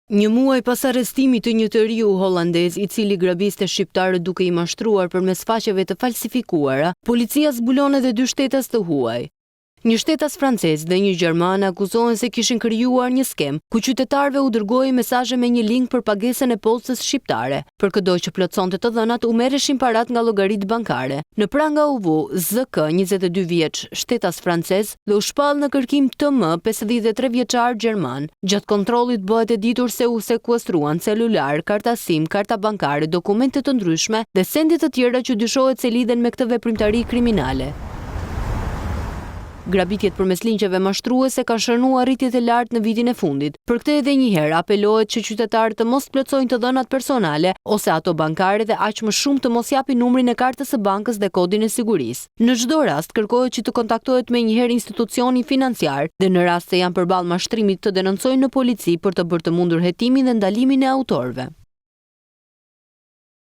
Një muaj pas arrestimit të një të riu holandez i cili grabiste shqiptarët duke i mashtruar përmes faqeve të falsifikuara, policia zbulon edhe 2 shtetas të huaj. Një shtetas francez dhe një gjerman akuzohen se kishin krijuar një skem ku qytetarëve u dërgojnë mesazhe me një link për pagesën e postës shqiptare. Për çdo që plotësonte të dhënat u merreshin parat nga llogaritë bankare. Në pranga u vu ZK, 22 vjeç, shtetas francez dhe u shpall në kërkim TM, 53 vjeçar gjerman. Gjatë kontrollit bëhet e ditur se u sekuestruan celular, karta SIM, karta bankare, dokumente të ndryshme dhe sende të tjera që dyshohet se lidhen me këtë veprimtari kriminale. Grabitjet përmes linqeve mashtruese kanë shënuar rritjet e lartë në vitin e fundit. Për këtë edhe një herë apelohet që qytetarët të mos plotësojnë të dhënat personale ose ato bankare dhe aq më shumë të mos japin numrin e kartës së bankës dhe kodin e sigurisë. Në çdo rast kërkohet që të kontaktohet menjëherë institucioni financiar dhe në rast se janë përballë mashtrimit të denoncojnë në polici për të bërë të mundur hetimin dhe ndalimin e autorëve.